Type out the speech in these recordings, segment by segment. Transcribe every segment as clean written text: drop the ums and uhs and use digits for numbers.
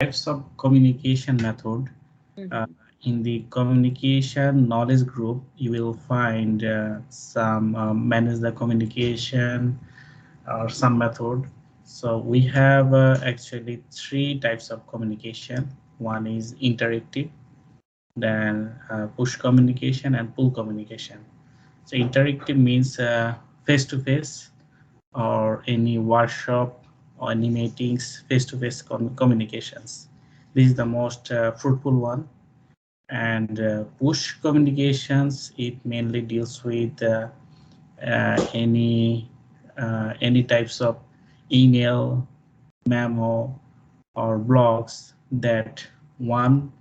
Types of communication method. In the communication knowledge group, you will find some manage the communication or some method. So we have actually three types of communication. One is interactive, then push communication and pull communication. So interactive means face to face or any workshop or any meetings, face to face communications. This is the most fruitful one. And push communications, it mainly deals with uh, any any types of email, memo, or blogs that one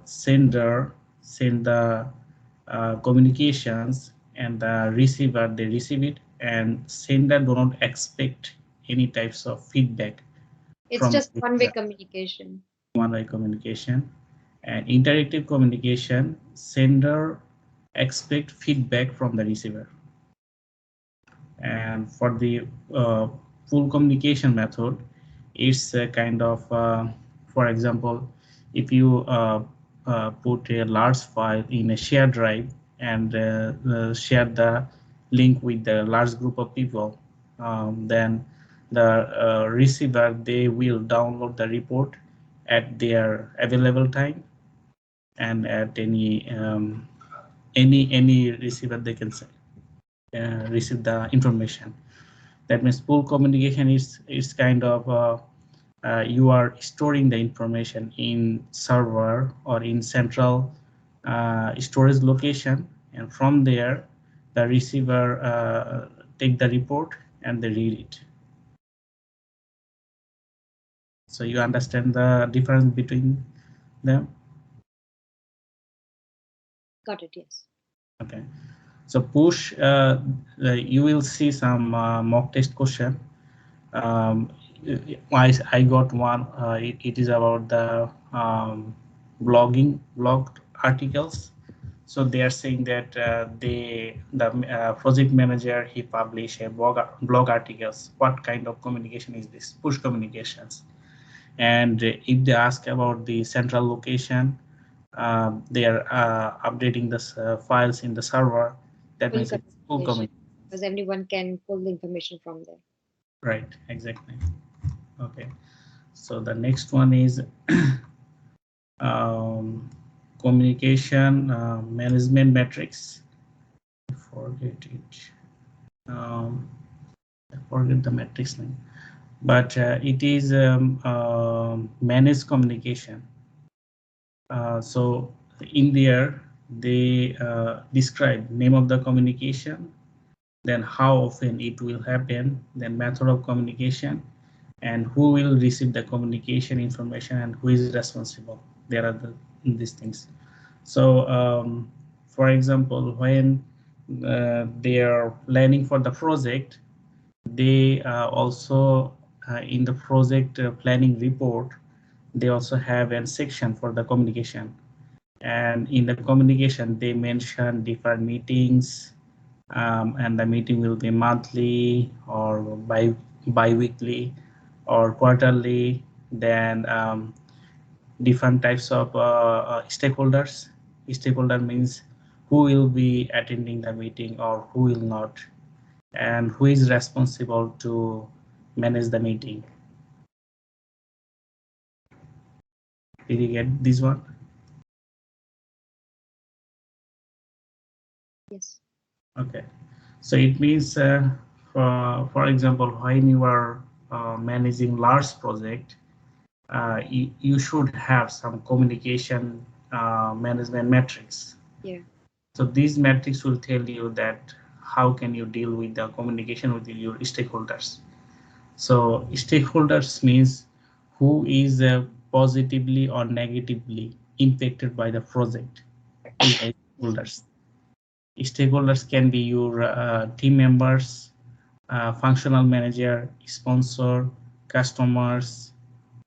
sender send the communications, and the receiver they receive it, and sender do not expect any types of feedback It's from just the one-way receiver. communication. One-way communication. And interactive communication, sender expect feedback from the receiver. And for the full communication method, it's a kind of for example, if you put a large file in a shared drive and share the link with the large group of people, then the receiver they will download the report at their available time, and at any receiver they can receive the information. That means full communication is kind of you are storing the information in server or in central storage location, and from there the receiver take the report and they read it. So you understand the difference between them? Got it, yes. Okay. So push, you will see some mock test question. um, I got one. It is about the blog articles. So they are saying that the project manager he publish a blog articles. What kind of communication is this? Push communications. And if they ask about the central location, they are updating the files in the server. That Full means it's full communication, communication. because everyone can pull the information from there. Right, exactly. Okay. So the next one is um, communication management metrics. I forget it. Um, I forget the metrics name, but it is managed communication. So in there they describe name of the communication, then how often it will happen, then method of communication, and who will receive the communication information and who is responsible. There are these things. So for example, when they are planning for the project, they also in the project planning report, they also have a section for the communication. And in the communication they mention different meetings, and the meeting will be monthly or bi-weekly or quarterly. Then different types of stakeholders. Stakeholder means who will be attending the meeting or who will not, and who is responsible to manage the meeting. Did you get this one? Yes. Okay. So it means, for example, when you are managing large project, you should have some communication management metrics. Yeah. So these metrics will tell you that how can you deal with the communication with your stakeholders. So stakeholders means who is positively or negatively impacted by the project is the stakeholders. Stakeholders can be your team members, functional manager, sponsor, customers,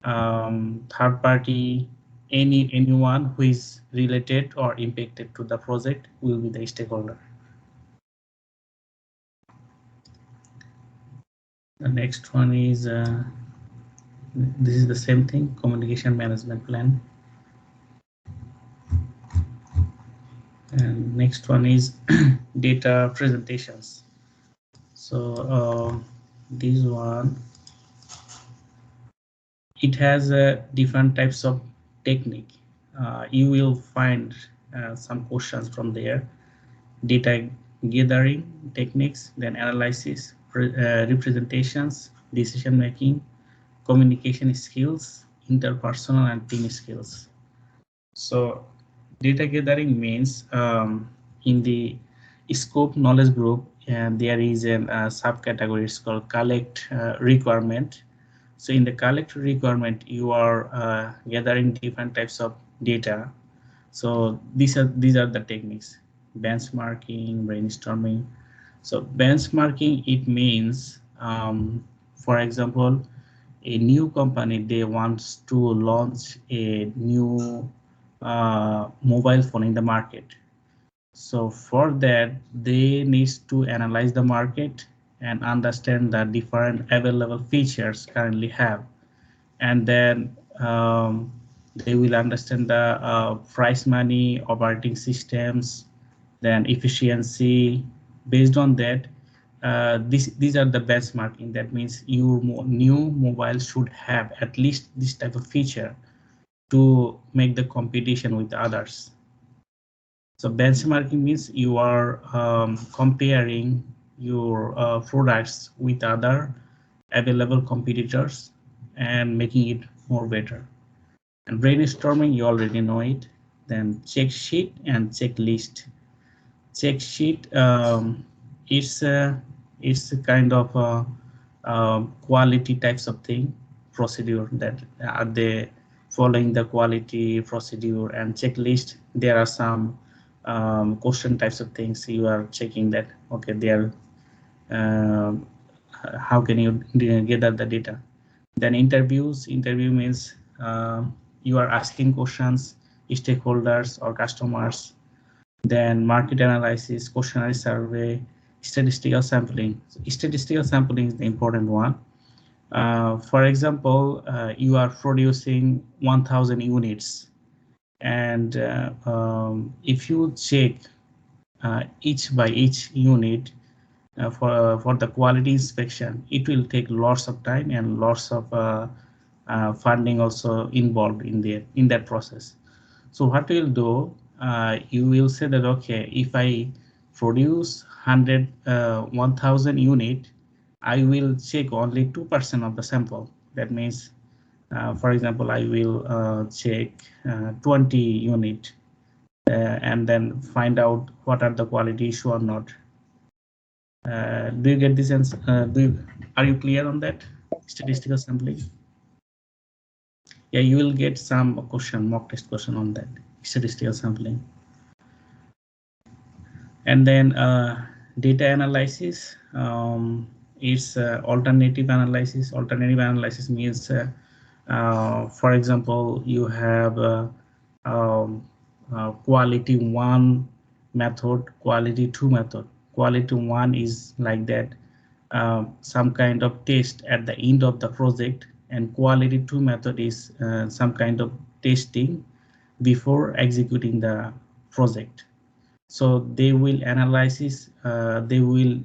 third party, anyone who is related or impacted to the project will be the stakeholder. The next one is This is the same thing, communication management plan. And next one is data presentations. So this one, it has different types of technique. You will find some questions from there. Data gathering techniques, then analysis, representations, decision making, communication skills, interpersonal and team skills. So data gathering means in the scope knowledge group, and there is a subcategory. It's called collect requirement. So in the collect requirement, you are gathering different types of data. So these are the techniques: benchmarking, brainstorming. So benchmarking, it means, for example, a new company, they want to launch a new mobile phone in the market. So for that, they need to analyze the market and understand the different available features currently have, and then they will understand the price money, operating systems, then efficiency. Based on that, these are the benchmarking. That means your new mobile should have at least this type of feature to make the competition with others. So benchmarking means you are comparing your products with other available competitors and making it more better. And brainstorming, you already know it. Then check sheet and checklist. Check sheet, it's a kind of quality types of thing, procedure, that are they following the quality procedure. And checklist, there are some question types of things you are checking that, okay, they are um, how can you gather the data. Then interviews, interview means you are asking questions, stakeholders or customers. Then market analysis, questionnaire survey, statistical sampling. So statistical sampling is the important one. For example, you are producing 1000 units, and if you check each by each unit for the quality inspection, it will take lots of time and lots of funding also involved in that process. So what you'll do, you will say that, okay, if I produce 1000 unit, I will check only 2% of the sample. That means, for example, I will check 20 unit and then find out what are the quality issue or not. Do you get this answer? Are you clear on that? Statistical sampling. Yeah, you will get some question, mock test question on that statistical sampling. And then data analysis, is alternative analysis. Alternative analysis means, for example, you have um, quality one method, quality two method. Quality one is like that, some kind of test at the end of the project, and quality two method is some kind of testing before executing the project. So they will analyze, they will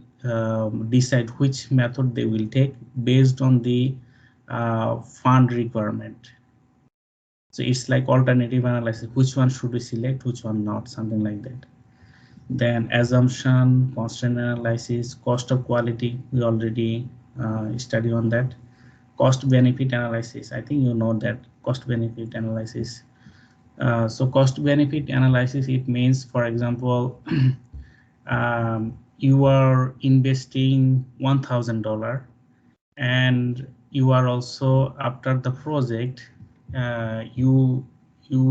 decide which method they will take based on the fund requirement. So it's like alternative analysis, which one should we select, which one not, something like that. Then assumption, constant analysis, cost of quality, we already study on that. Cost benefit analysis, I think you know that cost benefit analysis. So cost benefit analysis, it means, for example, you are investing $1000, and you are also, after the project, you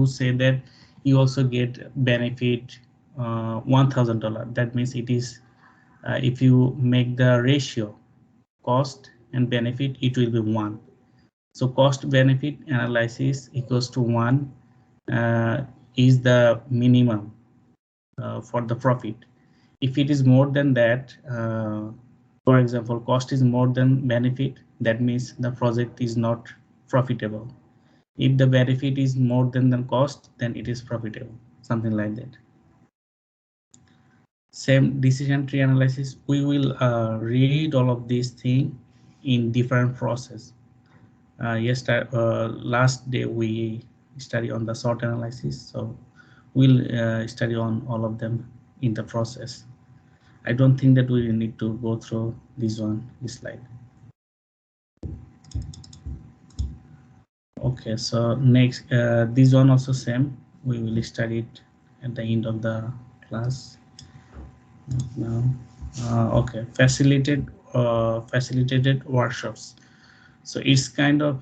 say that you also get benefit $1000. That means it is, if you make the ratio cost and benefit, it will be 1. So cost benefit analysis equals to 1 is the minimum for the profit. If it is more than that, for example, cost is more than benefit, that means the project is not profitable. If the benefit is more than the cost, then it is profitable, something like that. Same decision tree analysis, we will read all of these things in different process. Last day we study on the SWOT analysis, so we'll study on all of them in the process. I don't think that we need to go through this slide. Okay, so next, this one also same. We will study it at the end of the class. Now, okay, facilitated workshops. So it's kind of,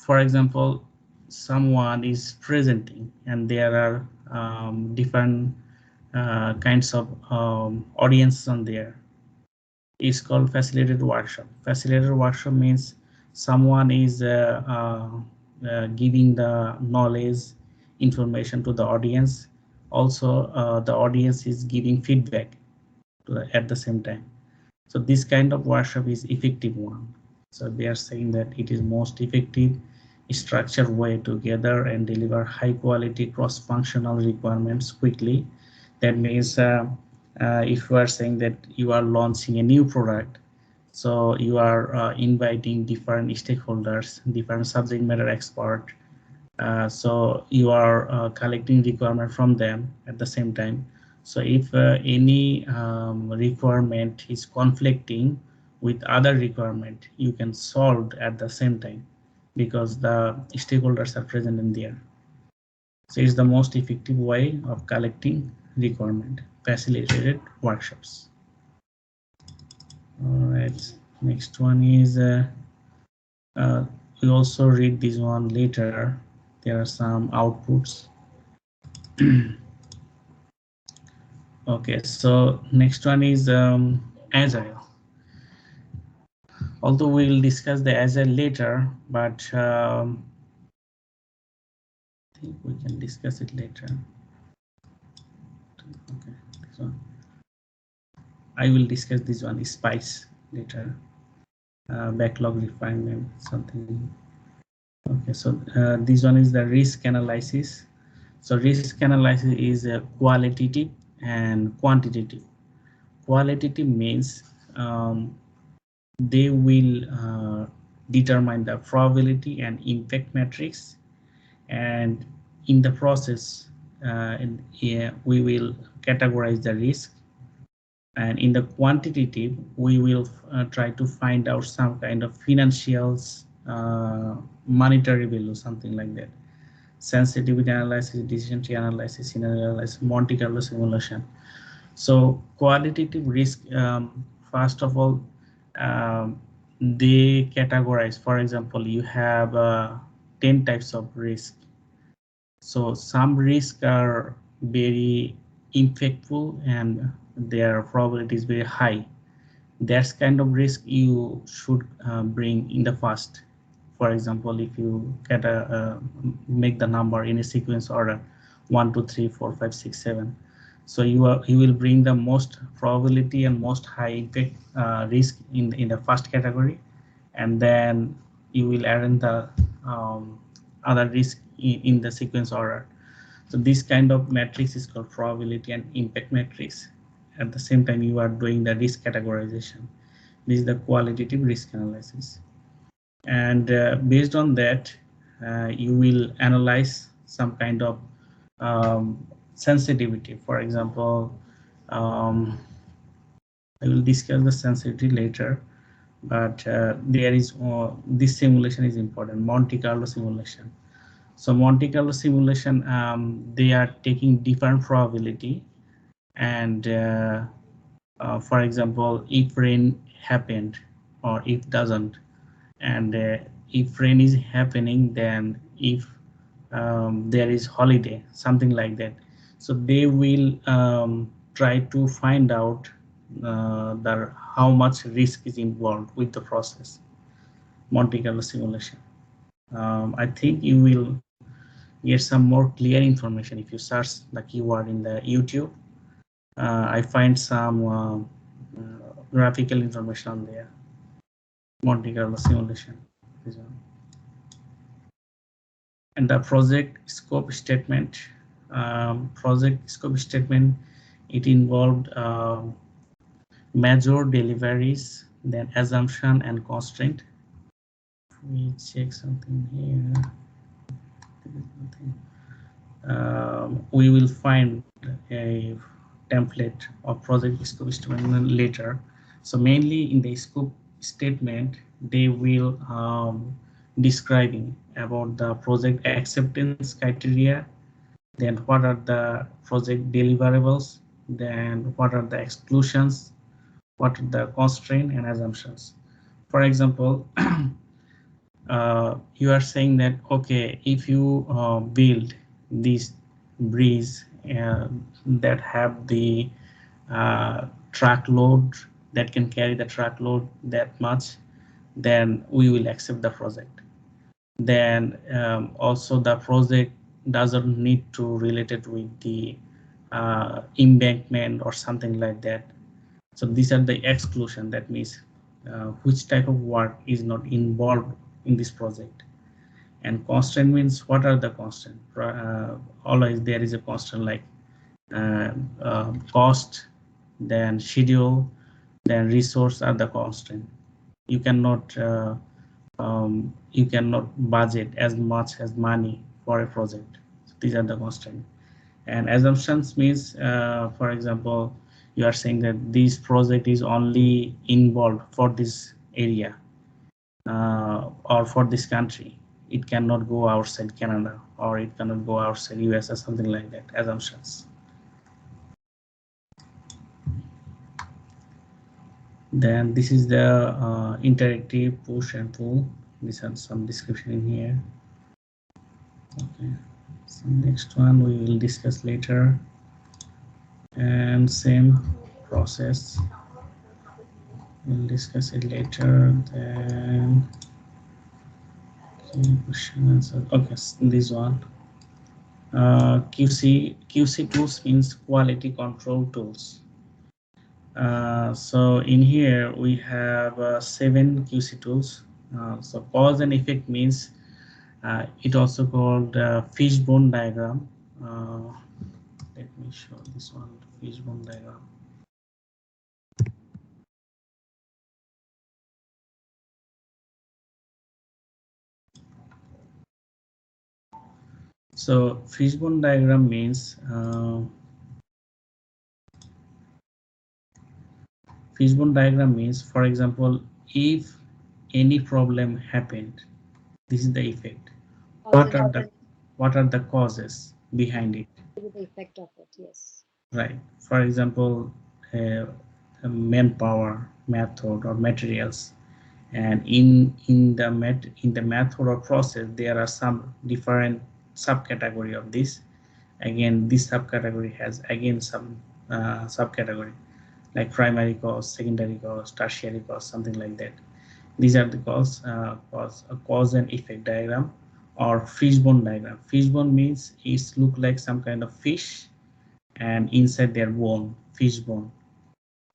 for example, someone is presenting and there are different kinds of audiences on there. It's called facilitated workshop. Facilitated workshop means someone is giving the knowledge information to the audience. Also, the audience is giving feedback at the same time. So this kind of workshop is effective one. So they are saying that it is most effective structured way to gather and deliver high quality cross-functional requirements quickly. That means if you are saying that you are launching a new product, so you are inviting different stakeholders, different subject matter expert. So you are collecting requirement from them at the same time. So if any requirement is conflicting with other requirement, you can solve at the same time because the stakeholders are present in there. So it's the most effective way of collecting requirement, facilitated workshops. All right, next one is we also read this one later. There are some outputs. Okay, so next one is agile. Although we will discuss the agile later, but I think we can discuss it later. Okay, this one. I will discuss this one, SPICE, later. Backlog refinement, something. Okay, so this one is the risk analysis. So risk analysis is qualitative and quantitative. Qualitative means they will determine the probability and impact metrics, and in the process we will categorize the risk, and in the quantitative we will try to find out some kind of financials, monetary value, something like that. Sensitivity analysis, decision tree analysis, scenario analysis, Monte Carlo simulation. So qualitative risk, first of all, they categorize. For example, you have 10 types of risk. So some risks are very impactful and their probability is very high. That's kind of risk you should bring in the first. For example, if you get make the number in a sequence order 1, 2, 3, 4, 5, 6, 7. So you will bring the most probability and most high impact risk in the first category, and then you will arrange the other risk in the sequence order. So this kind of matrix is called probability and impact matrix. At the same time, you are doing the risk categorization. This is the qualitative risk analysis, and based on that, you will analyze some kind of sensitivity. For example, I will discuss the sensitivity later, but there is this simulation is important, Monte Carlo simulation. So Monte Carlo simulation, they are taking different probability, and for example, if rain happened or if doesn't, and if rain is happening, then if there is holiday, something like that. So they will try to find out how much risk is involved with the process. Monte Carlo simulation. I think you will get some more clear information if you search the keyword in the YouTube. I find some graphical information on there. Monte Carlo simulation. And the project scope statement. Project scope statement, it involved major deliveries, then assumption and constraint. We check something here. We will find a template of project scope statement later. So mainly in the scope statement, they will describing about the project acceptance criteria, then what are the project deliverables, then what are the exclusions, what are the constraints and assumptions. For example, you are saying that, okay, if you build this bridge that have the truck load that can carry the truck load that much, then we will accept the project. Then also the project doesn't need to relate it with the embankment or something like that. So these are the exclusion. That means which type of work is not involved in this project. And constraint means what are the constraint. Always there is a constraint like cost, then schedule, then resource are the constraint. You cannot budget as much as money for a project. So these are the constraints. And assumptions means, for example, you are saying that this project is only involved for this area or for this country. It cannot go outside Canada, or it cannot go outside US or something like that. Assumptions. Then this is the interactive push and pull. This has some description in here. Okay. So next one we will discuss later. And same process. We'll discuss it later. Then okay, question answer. Okay, this one. QC tools means quality control tools. So in here we have 7 QC tools. So cause and effect means it also called fishbone diagram. Let me show this one, fishbone diagram. So fishbone diagram means for example, if any problem happened, this is the effect. What are the causes behind it? The effect of it, yes. Right. For example, manpower, method, or materials. And in the method or process, there are some different subcategory of this. Again, this subcategory has again some subcategory like primary cause, secondary cause, tertiary cause, something like that. These are the cause and effect diagram or fishbone diagram. Fishbone means it look like some kind of fish, and inside their bone, fish bone.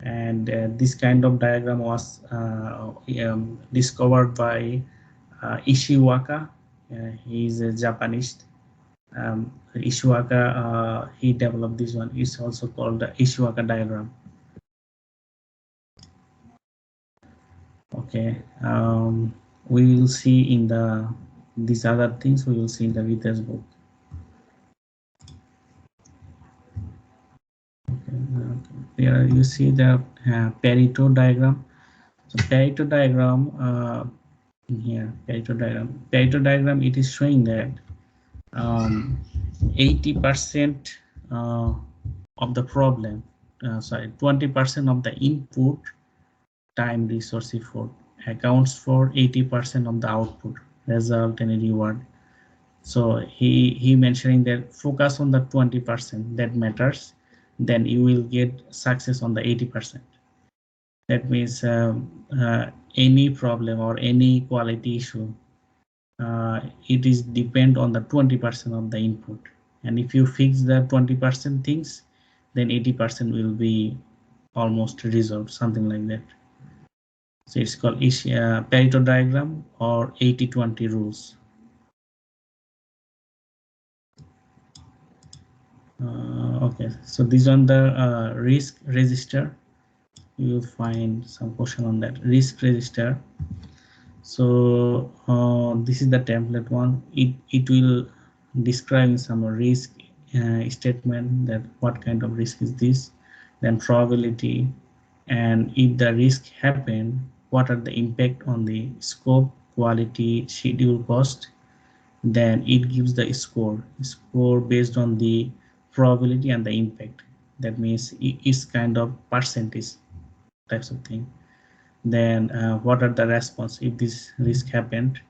And this kind of diagram was discovered by Ishiwaka. He is a Japanese. Ishiwaka, he developed this one. It's also called the Ishiwaka diagram. Okay, we will see in these other things. We will see in the Vita's book. Okay, here you see the Perito diagram. So Perito diagram in here, Perito diagram, it is showing that 80% of the problem, 20% of the input, time, resource, effort accounts for 80% of the output, result, and reward. So he mentioning that focus on the 20% that matters, then you will get success on the 80%. That means any problem or any quality issue, it is depend on the 20% of the input. And if you fix the 20% things, then 80% will be almost resolved, something like that. So it's called Perito Diagram or 80-20 rules. Okay, so this on the risk register. You will find some question on that risk register. So this is the template one. It will describe some risk statement, that what kind of risk is this, then probability, and if the risk happened, what are the impact on the scope, quality, schedule, cost. Then it gives the score based on the probability and the impact. That means it's kind of percentage types of thing. Then what are the response if this risk happened.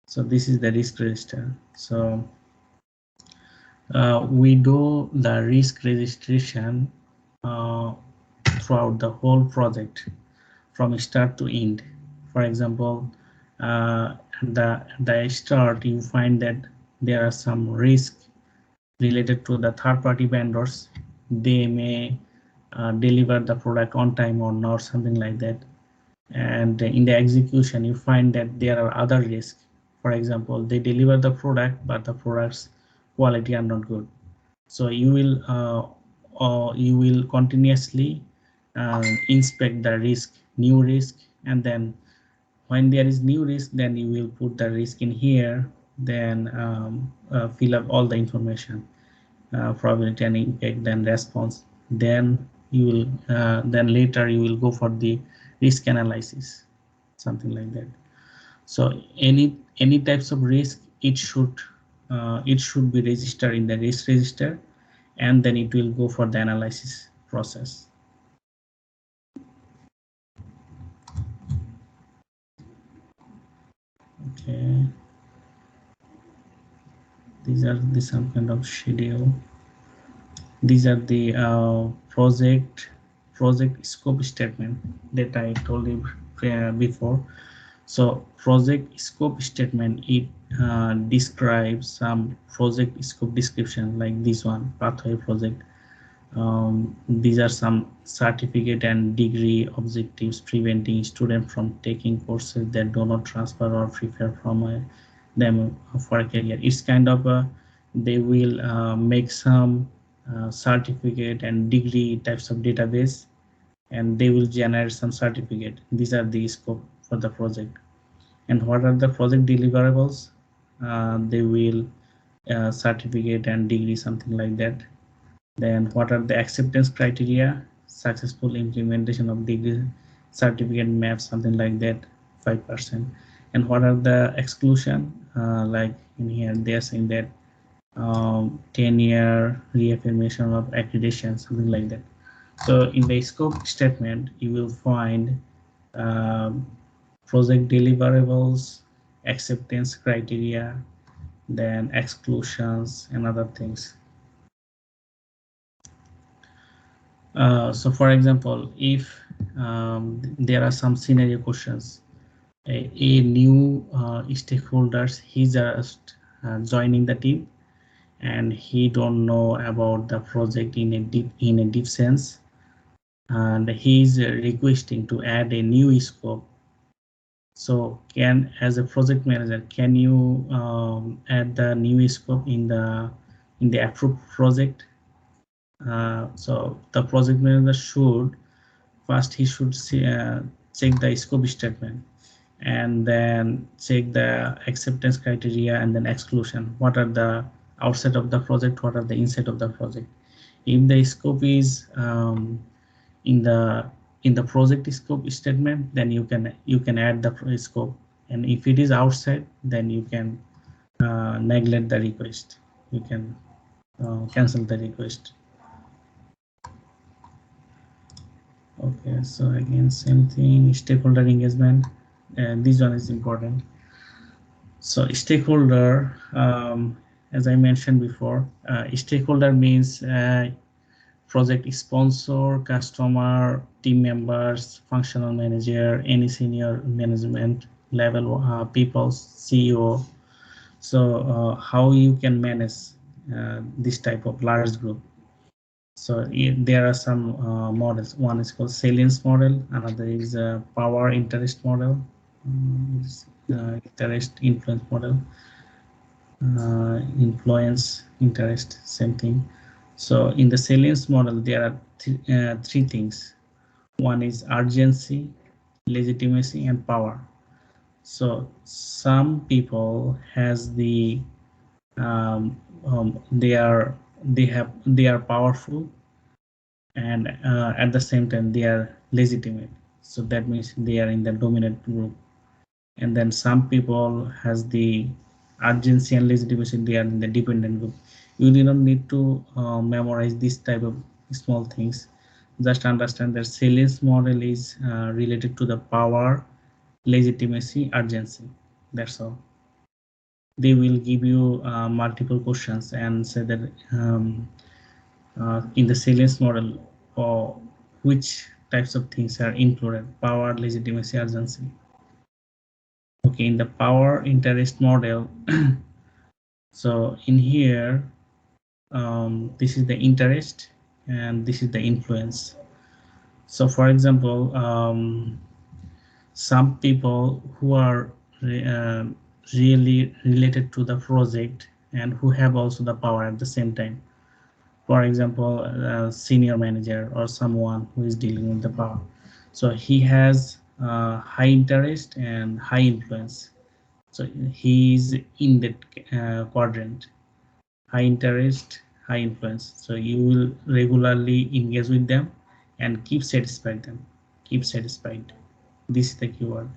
So this is the risk register. So we do the risk registration throughout the whole project from start to end. For example, the start, you find that there are some risk related to the third-party vendors. They may deliver the product on time or not, something like that. And in the execution, you find that there are other risks. For example, they deliver the product, but the product's quality are not good. So you will continuously inspect the risk, new risk, and then when there is new risk, then you will put the risk in here, then fill up all the information, probability and impact, then response. Then you will then later you will go for the risk analysis, something like that. So any types of risk, it should be registered in the risk register, and then it will go for the analysis process. Okay, these are the some kind of schedule. These are the project scope statement that I told you before. So project scope statement, it describes some project scope description, like this one, pathway project. These are some certificate and degree objectives, preventing students from taking courses that do not transfer or prepare from them for a career. It's kind of they will make some certificate and degree types of database, and they will generate some certificate. These are the scope for the project. And what are the project deliverables? They will certificate and degree, something like that. Then what are the acceptance criteria? Successful implementation of degree certificate maps, something like that, 5%. And what are the exclusion? Like in here, they are saying that 10-year reaffirmation of accreditation, something like that. So in the scope statement, you will find um, project deliverables, acceptance criteria, then exclusions and other things. So for example, if there are some scenario questions, a new stakeholders, he's just joining the team, and he don't know about the project in a deep sense, and he's requesting to add a new scope. So as a project manager, can you add the new scope in the approved project? So the project manager should first check the scope statement, and then check the acceptance criteria, and then exclusion. What are the outside of the project? What are the inside of the project? If the scope is in the project scope statement, then you can add the scope, and if it is outside, then you can neglect the request. You can cancel the request. Okay, so again, same thing, stakeholder engagement, and this one is important. So stakeholder, as I mentioned before, stakeholder means project sponsor, customer, team members, functional manager, any senior management level people, CEO. So how you can manage this type of large group? So there are some models. One is called salience model, another is power interest model, interest influence model, influence interest, same thing. So in the salience model, there are three things. One is urgency, legitimacy, and power. So some people has the they are powerful, and at the same time they are legitimate. So that means they are in the dominant group. And then some people has the urgency and legitimacy, they are in the dependent group. You do not need to memorize this type of small things. Just understand that salience model is related to the power, legitimacy, urgency. That's all. They will give you multiple questions and say that in the salience model, or which types of things are included: power, legitimacy, urgency. Okay, in the power interest model, so in here, this is the interest and this is the influence. So for example, some people who are uh, really related to the project and who have also the power at the same time. For example, a senior manager or someone who is dealing with the power. So he has high interest and high influence. So he is in that quadrant: high interest, high influence. So you will regularly engage with them and keep satisfied them. Keep satisfied. This is the keyword.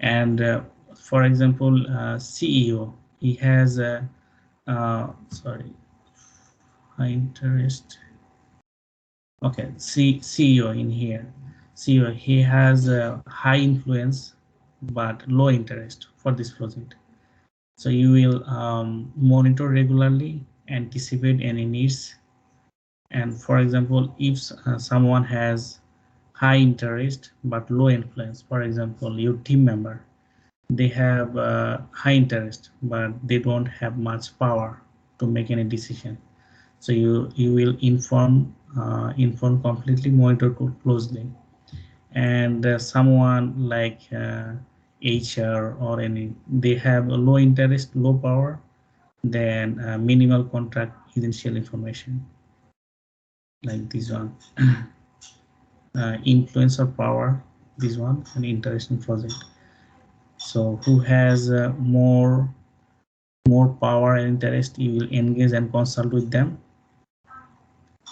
And for example, CEO, he has a sorry, high interest. Okay, CEO in here. CEO, he has a high influence but low interest for this project. So you will monitor regularly, anticipate any needs. And for example, if someone has high interest but low influence, for example, your team member, they have high interest but they don't have much power to make any decision. So you will inform completely, monitor closely. And someone like HR or any, they have a low interest, low power, then minimal contract essential information, like this one. Influence or power, this one, an interesting project. So who has more power and interest, you will engage and consult with them.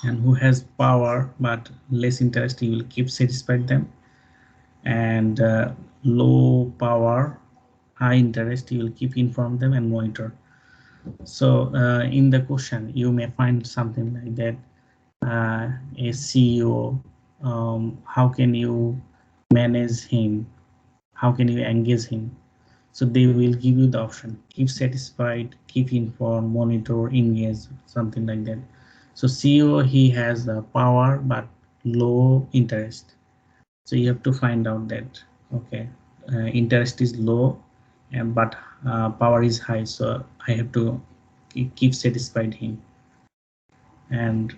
And who has power but less interest, you will keep satisfied them. And low power, high interest, you will keep inform them and monitor. So in the question you may find something like that. A CEO, how can you manage him, how can you engage him? So they will give you the option: keep satisfied, keep informed, monitor, engage, something like that. So CEO, he has the power but low interest. So you have to find out that, okay, interest is low and but power is high, so I have to keep satisfied him. And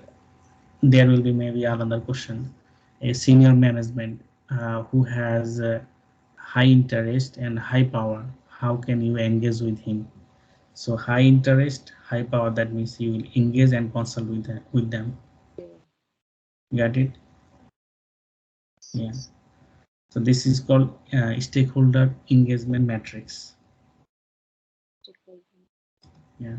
there will be maybe another question: a senior management who has high interest and high power, how can you engage with him? So high interest, high power, that means you will engage and consult with them. Got it? Yeah. So this is called stakeholder engagement matrix. Yeah.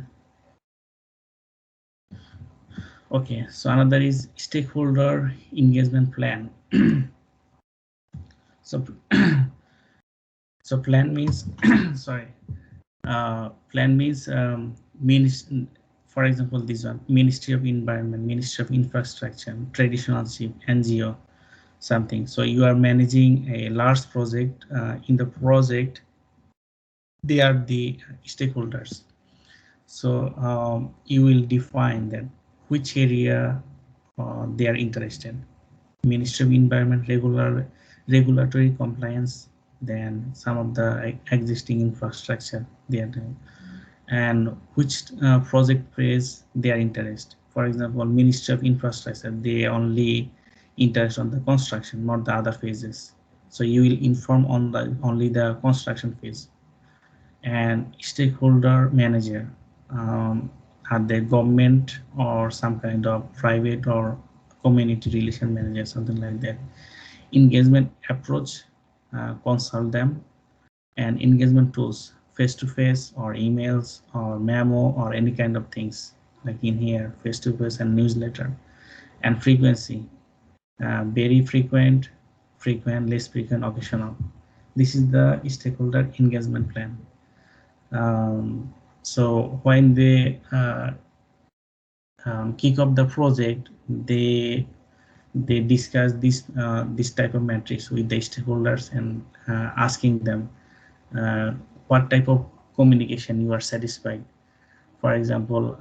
Okay, so another is stakeholder engagement plan. So so plan means sorry, plan means for example, this one: Ministry of Environment, Ministry of Infrastructure, traditional ship, NGO, something. So you are managing a large project. In the project, they are the stakeholders. So you will define that which area they are interested. Ministry of Environment, regulatory compliance, then some of the existing infrastructure they are doing, and which project phase they are interested. For example, Ministry of Infrastructure, they only interest on the construction, not the other phases. So you will inform on the only the construction phase. And stakeholder manager, are they government or some kind of private or community relation manager, something like that. Engagement approach, consult them. And engagement tools, face-to-face or emails or memo or any kind of things like in here, face-to-face and newsletter. And frequency, very frequent, frequent, less frequent, occasional. This is the stakeholder engagement plan. So when they kick off the project, they discuss this type of matrix with the stakeholders and asking them what type of communication you are satisfied. For example,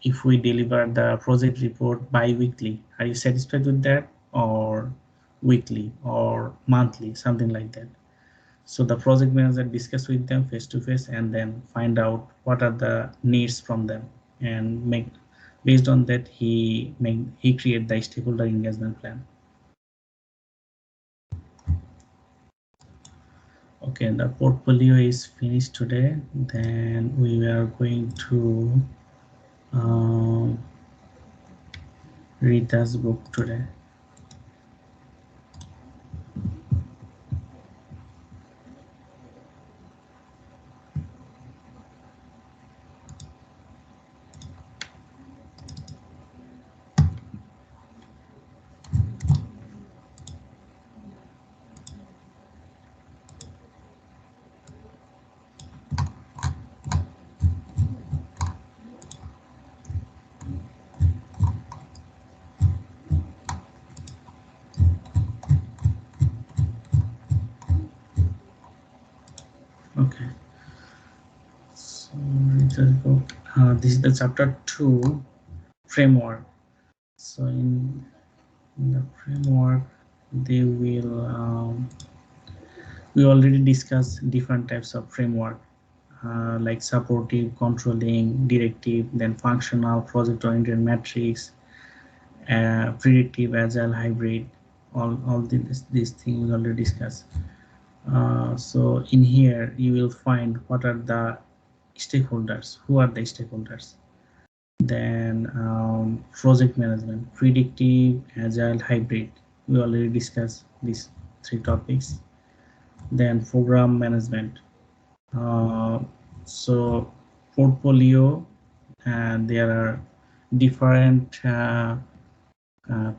if we deliver the project report bi-weekly, are you satisfied with that, or weekly or monthly, something like that. So the project manager discuss with them face to face and then find out what are the needs from them, and make based on that he create the stakeholder engagement plan. Okay, the portfolio is finished today. Then we are going to read this book today. Okay, so read this book. This is the chapter 2, framework. So in the framework, they will we already discussed different types of framework, like supportive, controlling, directive, then functional, project-oriented matrix, predictive, agile, hybrid. All these things we already discussed. So in here you will find what are the stakeholders, who are the stakeholders. Then project management, predictive, agile, hybrid. We already discussed these 3 topics. Then program management. So portfolio, and there are different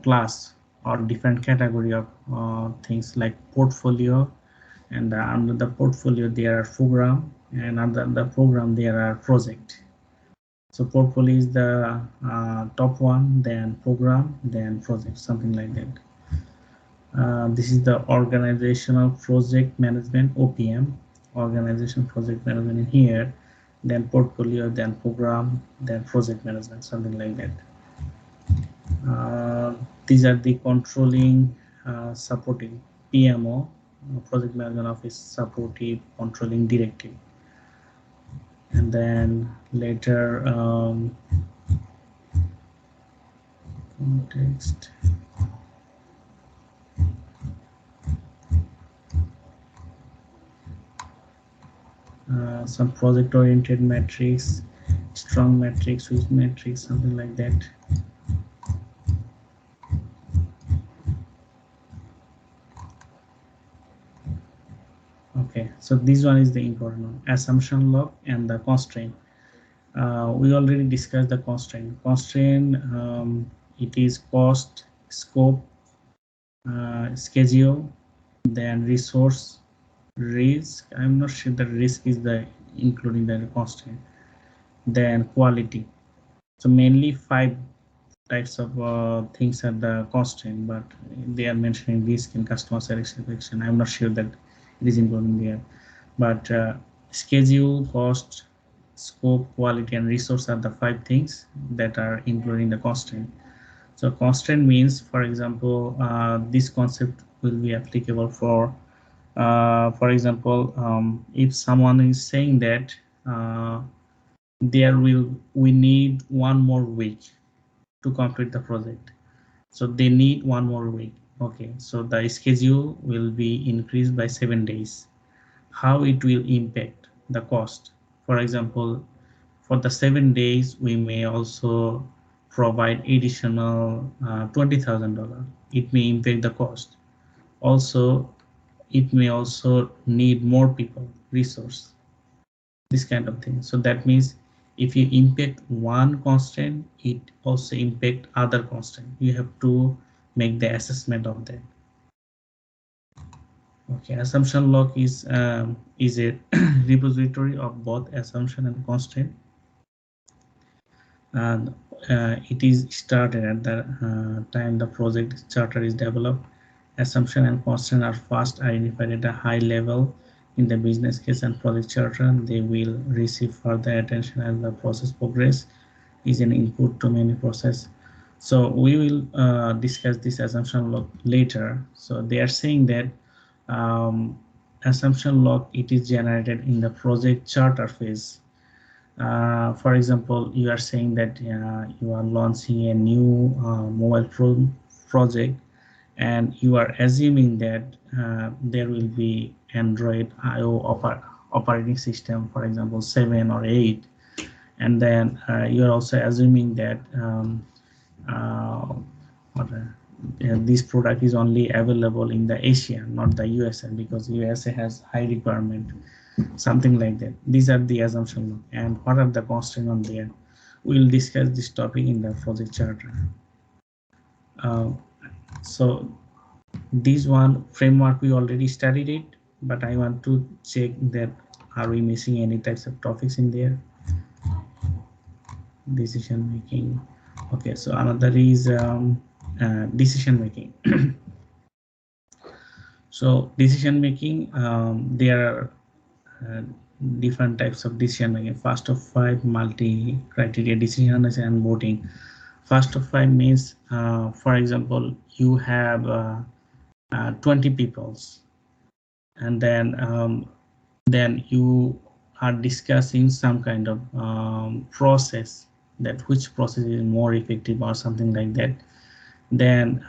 class or different category of things like portfolio, and under the portfolio there are program, and under the program there are project. So portfolio is the top one, then program, then project, something like that. This is the organizational project management, OPM, organization project management in here, then portfolio, then program, then project management, something like that. These are the controlling, supporting, PMO, project management office, supportive, controlling, directive. And then later context. Some project-oriented metrics, strong metrics, weak metrics, something like that. Okay, so this one is the important one, assumption log and the constraint. We already discussed the constraint. Constraint, it is cost, scope, schedule, then resource, risk. I'm not sure the risk is the including the constraint. Then quality. So mainly 5 types of things are the constraint, but they are mentioning risk and customer satisfaction. I'm not sure that it is included there, but schedule, cost, scope, quality, and resource are the 5 things that are including the constraint. So constraint means, for example, this concept will be applicable for example, if someone is saying that we need 1 more week to complete the project. So they need 1 more week. Okay, so the schedule will be increased by 7 days. How it will impact the cost? For example, for the 7 days, we may also provide additional $20,000. It may impact the cost. Also, it may also need more people, resource, this kind of thing. So that means if you impact one constraint, it also impact other constraint. You have to make the assessment of that. Okay, assumption log is a repository of both assumption and constraint, and it is started at the time the project charter is developed. Assumption and constraint are first identified at a high level in the business case and project charter. They will receive further attention as the process progress is an input to many process. So we will discuss this assumption log later. So they are saying that assumption log, it is generated in the project charter phase. For example, you are saying that you are launching a new mobile project, and you are assuming that there will be Android IO operating system, for example 7 or 8, and then you are also assuming that this product is only available in the Asia, not the USA, because USA has high requirement, something like that. These are the assumption, and what are the constraints on there. We'll discuss this topic in the project charter. So this one framework we already studied it, but I want to check that are we missing any types of topics in there. Decision making. Okay, so another is decision making. So decision making, there are different types of decision making. First of five, multi-criteria decision and voting. First of five means, for example, you have 20 peoples, and then you are discussing some kind of process, that which process is more effective or something like that. Then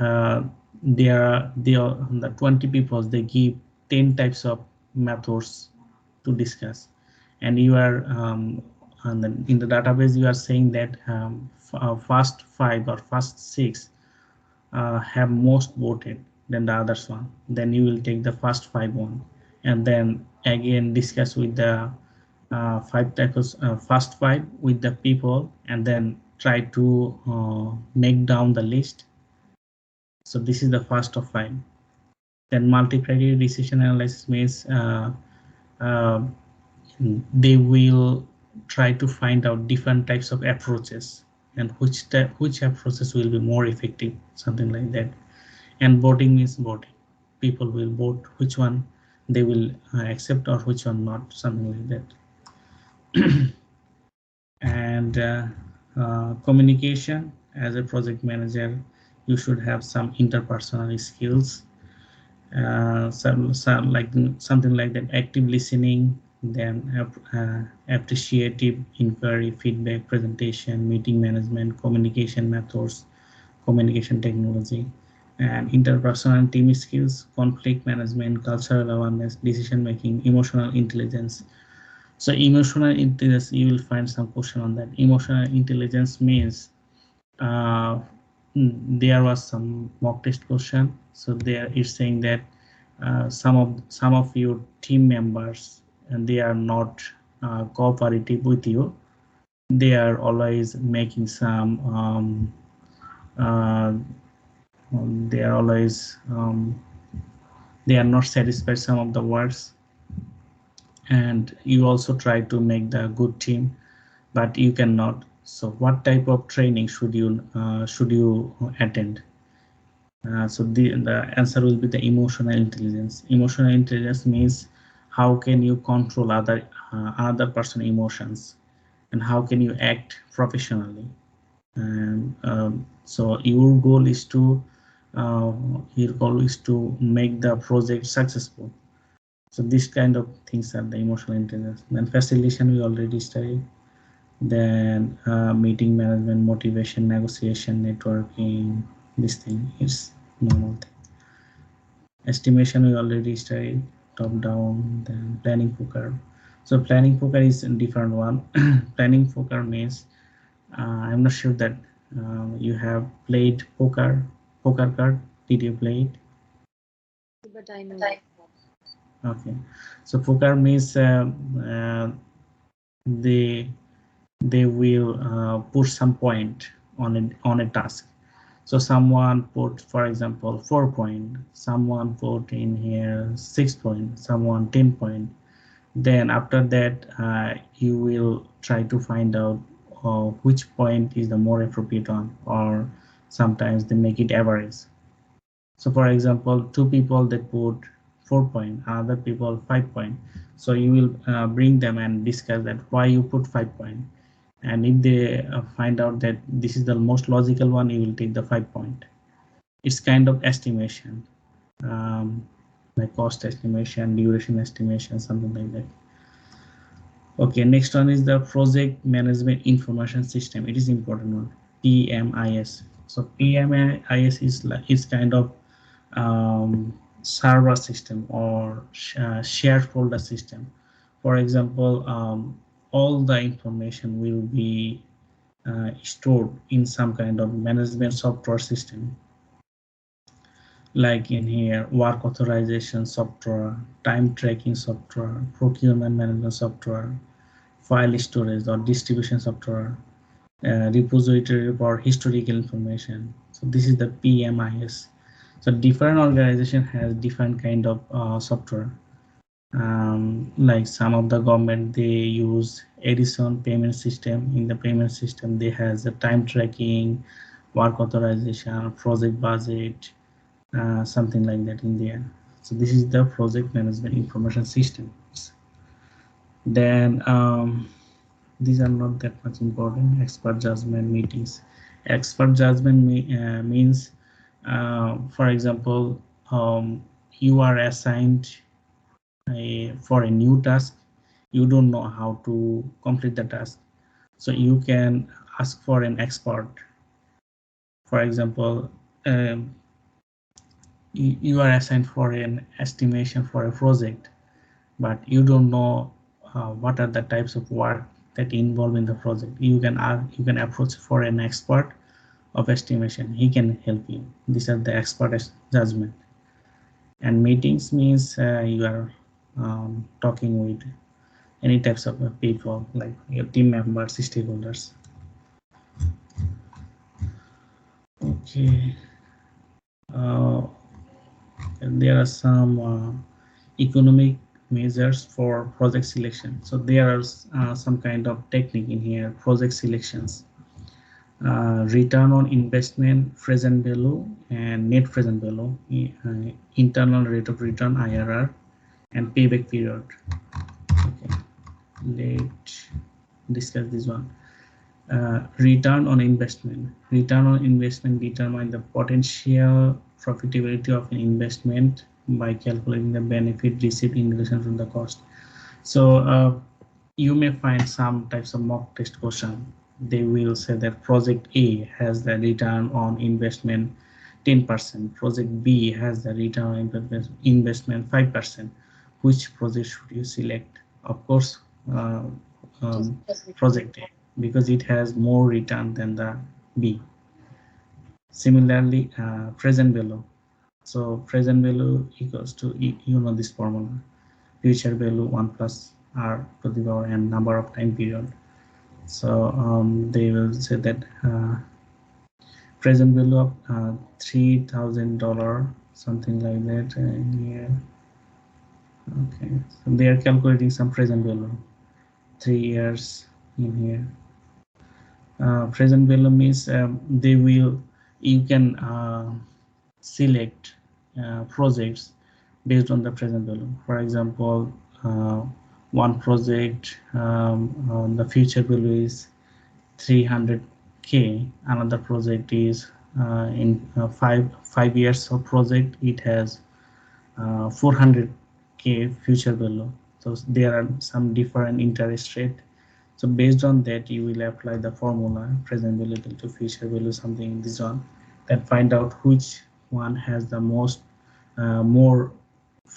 the 20 people, they give 10 types of methods to discuss, and you are in the database you are saying that first 5 or first 6 have most voted than the others one. Then you will take the first 5 one, and then again discuss with the 5 types first 5 with the people, and then try to make down the list. So this is the first of 5. Then multi-criteria decision analysis means uh, they will try to find out different types of approaches, and which approaches will be more effective, something like that. And voting means voting. People will vote which one they will accept or which one not, something like that. And communication, as a project manager, you should have some interpersonal skills, some like something like that, active listening, then appreciative inquiry, feedback, presentation, meeting management, communication methods, communication technology, and interpersonal team skills, conflict management, cultural awareness, decision making, emotional intelligence. So emotional intelligence, you will find some question on that. Emotional intelligence means uh, there was some mock test question. So there is saying that some of your team members, and they are not cooperative with you. They are always making some uh, they are always they are not satisfied some of the words, and you also try to make the good team, but you cannot. So what type of training should you attend? So the answer will be the emotional intelligence. Emotional intelligence means how can you control other person emotions, and how can you act professionally. And so your goal is to make the project successful. So this kind of things are the emotional intelligence. Then facilitation we already studied. Then meeting management, motivation, negotiation, networking. This thing is normal thing. Estimation we already studied, top down. Then planning poker. So planning poker is a different one. Planning poker means I'm not sure that you have played poker card. Did you play it? But I know. Okay, so poker means they they will put some point on a task. So someone put, for example, 4 point, someone put in here 6 point, someone 10 point. Then after that you will try to find out which point is the more appropriate one, or sometimes they make it average. So for example, two people they put 4 point, other people 5 point. So you will bring them and discuss that why you put 5 point. And if they find out that this is the most logical one, you will take the 5 point. It's kind of estimation, like cost estimation, duration estimation, something like that. Okay, next one is the Project Management Information System. It is important one, PMIS. So PMIS is kind of server system or shared folder system. For example, all the information will be stored in some kind of management software system, like in here work authorization software, time tracking software, procurement management software, file storage or distribution software, repository for historical information. So this is the PMIS. So different organization has different kind of software. Like some of the government they use Edison payment system. In the payment system they has the time tracking, work authorization, project budget, something like that in there. So this is the project management information system. Then these are not that much important. Expert judgment meetings. Expert judgment means, for example, you are assigned for a new task. You don't know how to complete the task, so you can ask for an expert. For example, um, you are assigned for an estimation for a project, but you don't know what are the types of work that involve in the project. You can approach for an expert of estimation. He can help you. These are the expert judgment. And meetings means you are talking with any types of people, like your team members, stakeholders. Okay. uh, there are some economic measures for project selection. So there are some kind of technique in here. Project selections, return on investment, present value, and net present value, internal rate of return (IRR), and payback period. Okay, let's discuss this one. Return on investment. Return on investment determine the potential profitability of an investment by calculating the benefit received in relation to the cost. So you may find some types of mock test question. They will say that project A has the return on investment 10%, project B has the return on investment 5%. Which project should you select? Of course, uh, um, project A, because it has more return than the B. Similarly, present value. So present value equals to, you know this formula, future value 1 plus r to the power n number of time period. So they will say that present value of $3,000, something like that in here. Okay, so they are calculating some present value, 3 years in here. Present value means you can select projects based on the present value. For example, one project, the future value is 300K. Another project is in 5 years of project, it has 400K future value. So there are some different interest rate. So based on that, you will apply the formula present value equal to future value, something in this one, then find out which one has the most more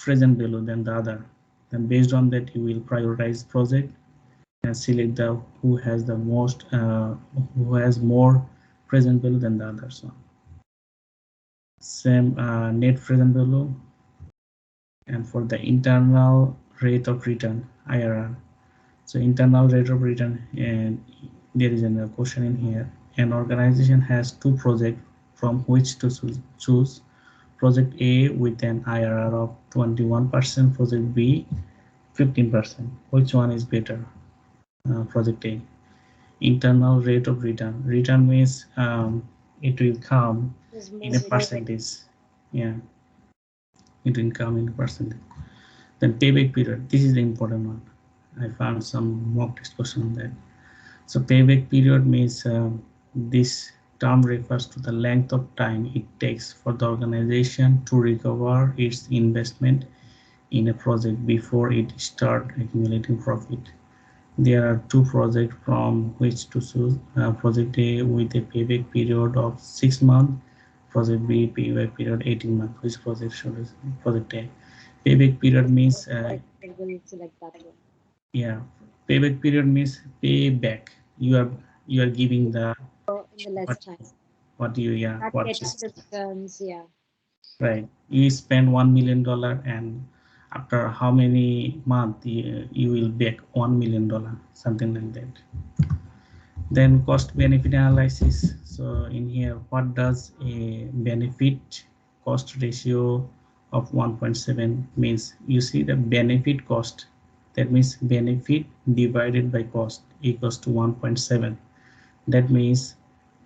present value than the other. Then based on that, you will prioritize project and select the who has the most who has more present value than the others one. Same net present value, and for the internal rate of return IRR. So internal rate of return, and there is a question in here. An organization has two projects from which to choose. Project A with an IRR of 21%, project B 15%. Which one is better? Project A. Internal rate of return. Return means it will come There's in more a return. percentage. Yeah, it will come in percentage. Then payback period. This is the important one. I found some mock test question on that. So payback period means this term refers to the length of time it takes for the organization to recover its investment in a project before it start accumulating profit. There are two projects from which to choose. Project A with a payback period of 6 months, project B payback period 18 months. Which project should is project A? Payback period means I will select that one. yeah, payback period means payback. You are giving the So in the less what time. what you yeah That what gets is the returns, yeah. right. You spend $1 million, and after how many months you will back $1 million, something like that. Then cost benefit analysis. So in here, what does a benefit cost ratio of 1.7 means? You see the benefit cost, that means benefit divided by cost equals to 1.7. That means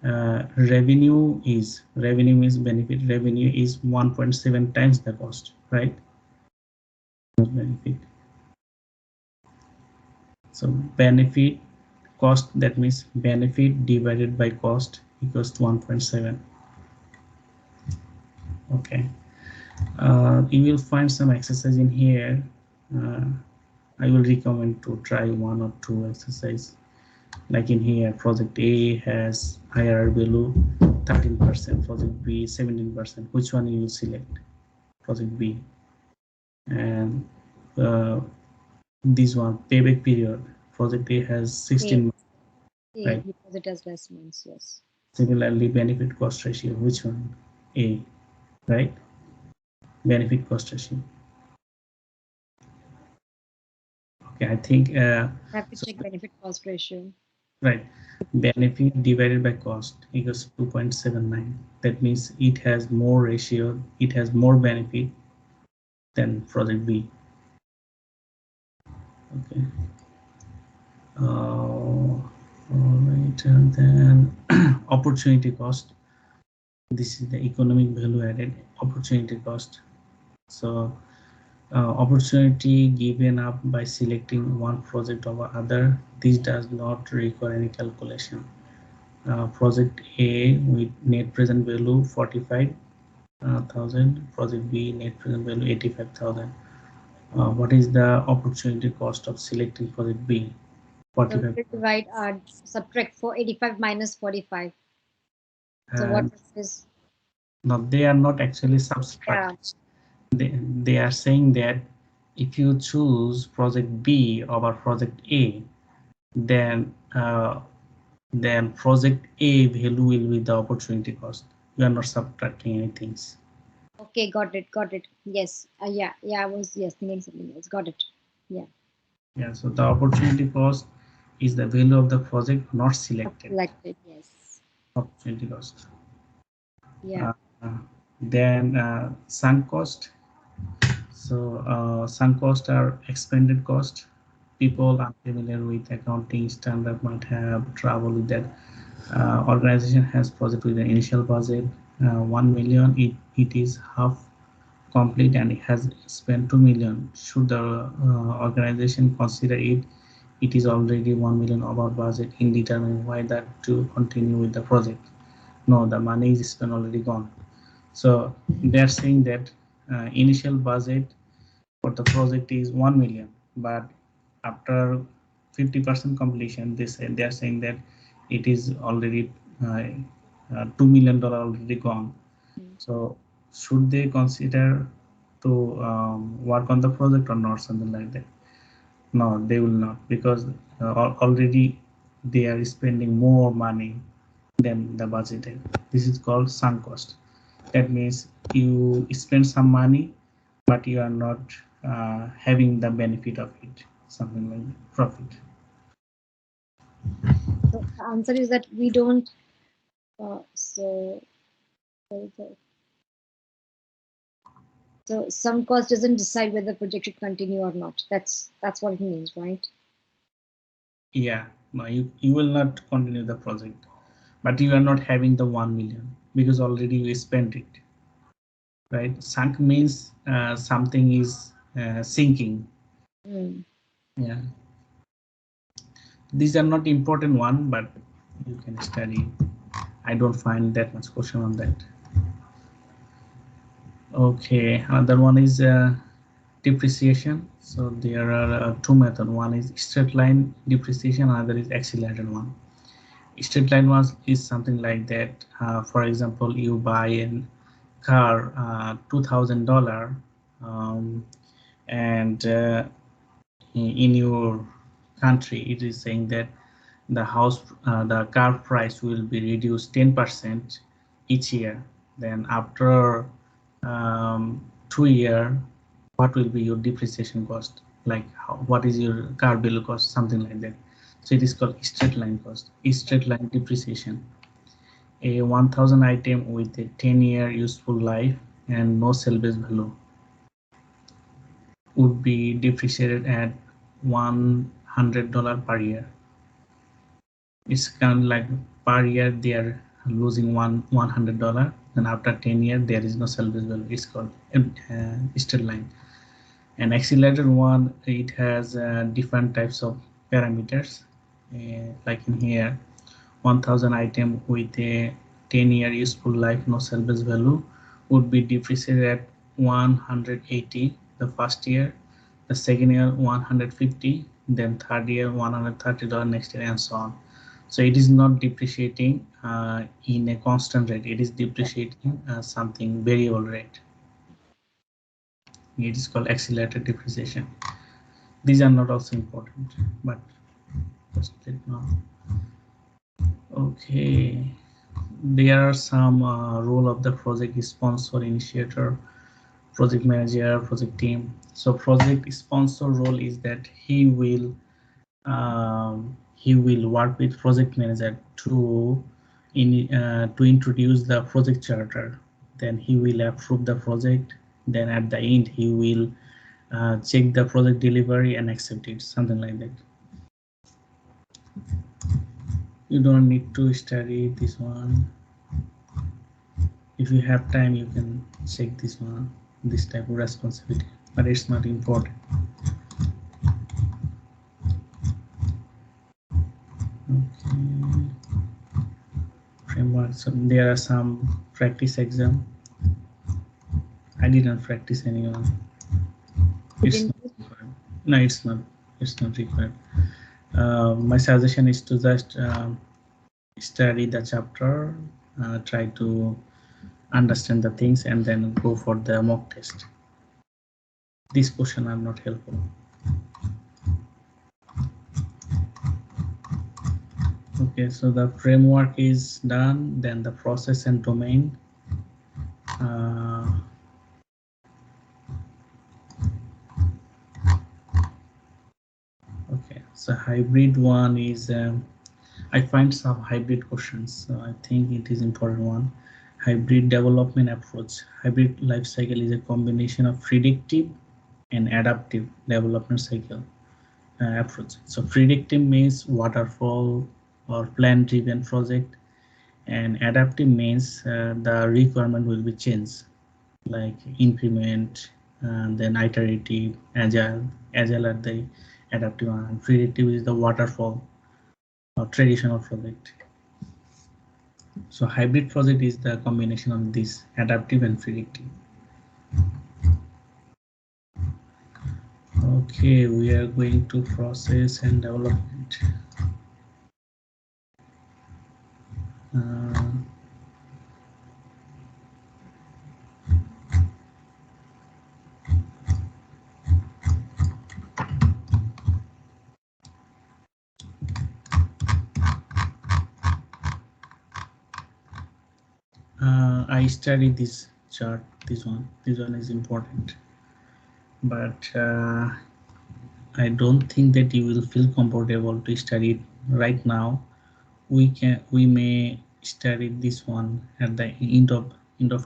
revenue means benefit, revenue is 1.7 times the cost, right? Benefit. So benefit cost, that means benefit divided by cost equals to 1.7. Okay. You will find some exercise in here. uh, I will recommend to try one or two exercise. Like in here, project A has IRR value 13%, project B 17%. Which one you will select? Project B. And uh, this one, payback period, project A has 16 months, A, right? because it has less months, yes. Similarly, benefit cost ratio, which one? A, right? Benefit cost ratio. Okay, I think I have to so, check benefit cost ratio. right. Benefit divided by cost equals 2.79. That means it has more ratio, it has more benefit than project B. Okay. All right, and then opportunity cost. This is the economic value added, opportunity cost. So opportunity given up by selecting one project over other. This does not require any calculation. Project A with net present value 45,000, project B net present value 85,000. What is the opportunity cost of selecting project B? So 45. we will divide subtract for 85 minus 45. So what And is now they are not actually yeah. subtracted. They are saying that if you choose project B over project A, then project A value will be the opportunity cost. You are not subtracting anything. Okay, got it. Yes. Yeah, I was thinking something else. Got it. Yeah. Yeah, so the opportunity cost is the value of the project not selected. Selected, yes. Opportunity cost. Yeah. Uh, then sunk cost. So sunk cost are expended cost. People unfamiliar with accounting standard might have trouble with that. Organization has project with an initial budget 1 million. It is half complete and it has spent 2 million. Should the organization consider it is already 1 million over budget in determining why that to continue with the project? No, the money is spent already gone. So they're saying that initial budget for the project is 1 million, but after 50% completion, they are saying that it is already $2 million already gone. So should they consider to work on the project or not, something like that? No, they will not, because already they are spending more money than the budgeted. This is called sunk cost. That means you spend some money, but you are not having the benefit of it, something like profit. So the answer is that we don't. So some cost doesn't decide whether the project should continue or not. That's what it means, right? Yeah, no, you will not continue the project, but you are not having the 1 million because already you spent it, right? Sunk means something is sinking. Yeah, these are not important one, but you can study. I don't find that much question on that. Okay, another one is depreciation. So there are two methods. One is straight line depreciation, another is accelerated one. Straight line was is something like that. For example, you buy a car, $2,000, and in your country, it is saying that the car price will be reduced 10% each year. Then after 2 years, what will be your depreciation cost? Like what is your car bill cost? Something like that. So it is called straight line cost, straight line depreciation. A 1000 item with a 10-year useful life and no salvage value would be depreciated at $100 per year. It's kind of like per year they are losing $100, and after 10 years there is no salvage value. It's called straight line. And accelerated one, it has different types of parameters, like in here 1000 item with a 10-year useful life, no salvage value, would be depreciated at 180 the first year, the second year 150, then third year $130, next year, and so on. So it is not depreciating in a constant rate, it is depreciating something variable rate. It is called accelerated depreciation. These are not also important, but just let know. Okay, there are some role of the project sponsor, initiator, project manager, project team. So project sponsor role is that he will work with project manager to introduce the project charter. Then he will approve the project. Then at the end he will check the project delivery and accept it, something like that. You don't need to study this one. If you have time, you can check this one, this type of responsibility, but it's not important. Okay. Framework. So there are some practice exam. I didn't practice anyone. It's not required. No, it's not. It's not required. My suggestion is to just study the chapter, try to understand the things, and then go for the mock test. These questions are not helpful. Okay, so the framework is done, then the process and domain. Okay, so hybrid one is, I find some hybrid questions, so I think it is important one. Hybrid development approach. Hybrid life cycle is a combination of predictive and adaptive development cycle approach. So predictive means waterfall or plan-driven project, and adaptive means the requirement will be changed, like increment, and then iterative, agile are the adaptive one, and predictive is the waterfall or traditional project. So hybrid project is the combination of this adaptive and predictive. Okay, we are going to process and development. Uh, I studied this chart. This one is important, but I don't think that you will feel comfortable to study it right now. We may study this one at the end of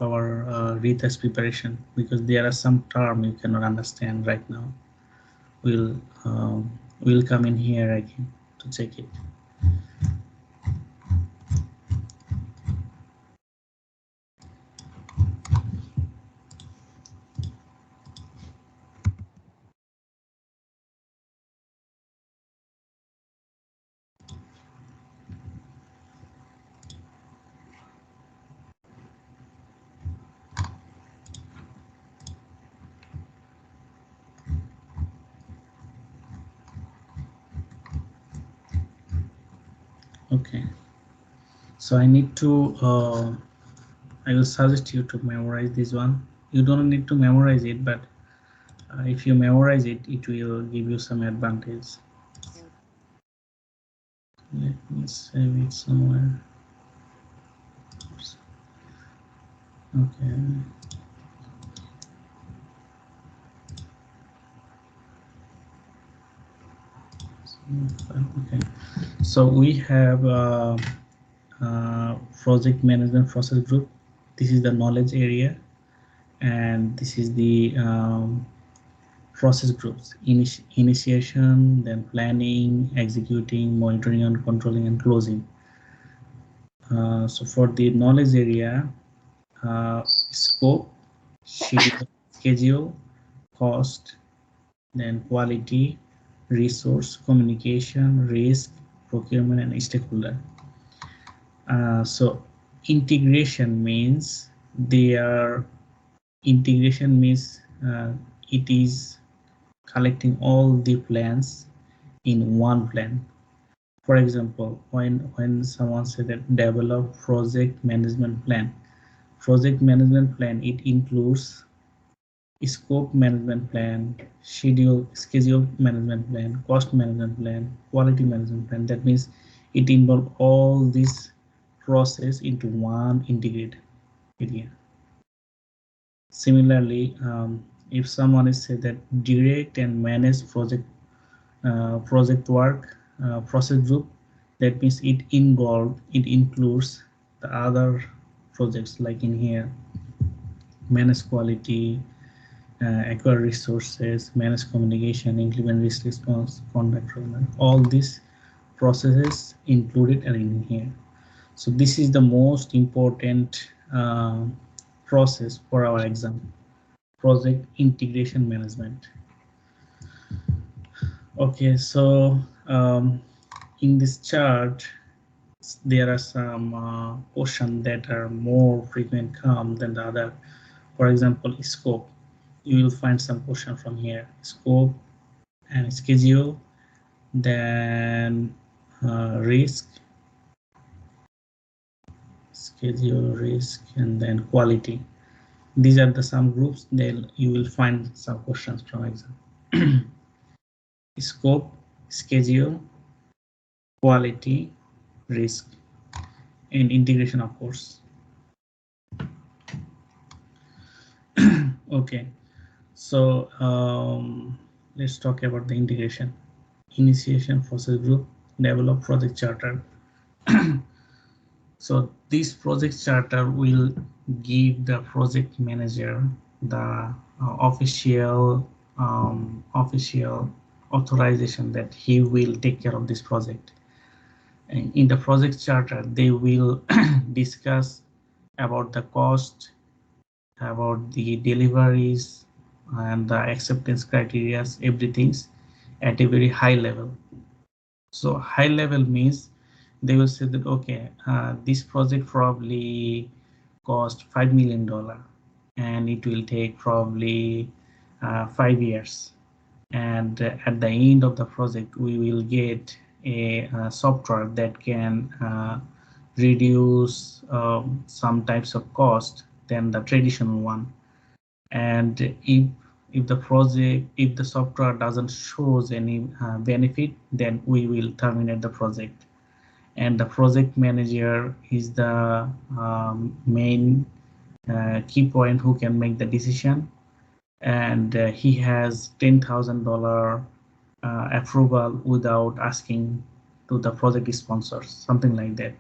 our retest preparation, because there are some term you cannot understand right now. We'll come in here again to check it. Okay, so I need to I will suggest you to memorize this one. You don't need to memorize it, but if you memorize it, it will give you some advantage. Let me save it somewhere. Okay. Okay. So we have project management process group. This is the knowledge area, and this is the process groups: initiation, then planning, executing, monitoring and controlling, and closing. So for the knowledge area, scope, schedule, cost, then quality, resource, communication, risk, procurement, and stakeholder. So integration means it is collecting all the plans in one plan. For example, when someone said that develop project management plan, it includes scope management plan, schedule management plan, cost management plan, quality management plan. That means it involves all this process into one integrated area. Similarly, if someone is said that direct and manage project work process group, that means it includes the other projects, like in here, manage quality, acquire resources, manage communication, implement risk response, conduct roadmap. All these processes included are in here. So this is the most important process for our exam: project integration management. Okay, so in this chart, there are some questions that are more frequent come than the other. For example, scope. You will find some question from here: scope and schedule, then risk, and then quality. These are the some groups that you will find some questions from exam. Scope, schedule, quality, risk, and integration, of course. Okay, so let's talk about the integration. Initiation process group, develop project charter. So this project charter will give the project manager the official authorization that he will take care of this project. And in the project charter, they will discuss about the cost, about the deliveries, and the acceptance criteria, everything at a very high level. So high level means they will say that, okay, this project probably cost $5 million and it will take probably 5 years. and at the end of the project we will get a software that can reduce some types of cost than the traditional one. And if the software doesn't shows any benefit, then we will terminate the project. And the project manager is the main key point who can make the decision, and he has $10,000 approval without asking to the project sponsors, something like that.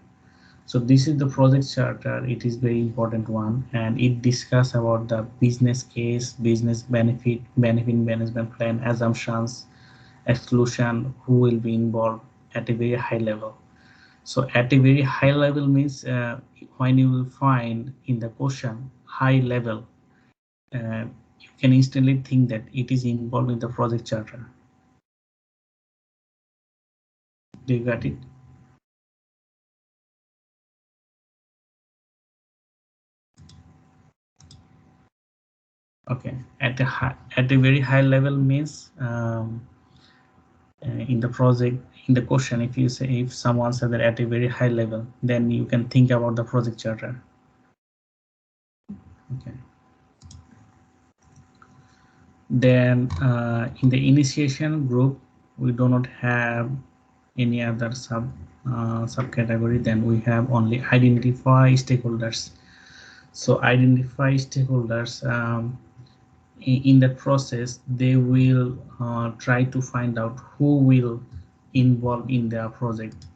So this is the project charter. It is very important one, and it discuss about the business case, business benefit, benefit management plan, assumptions, exclusion, who will be involved at a very high level. So at a very high level means when you will find in the question high level, you can instantly think that it is involved in the project charter. Do you got it? Okay. At a very high level means in the project, in the question, if you say, if someone said that at a very high level, then you can think about the project charter. Okay. Then in the initiation group, we do not have any other subcategory. Then we have only identify stakeholders. So identify stakeholders, in that process they will try to find out who will involve in their project.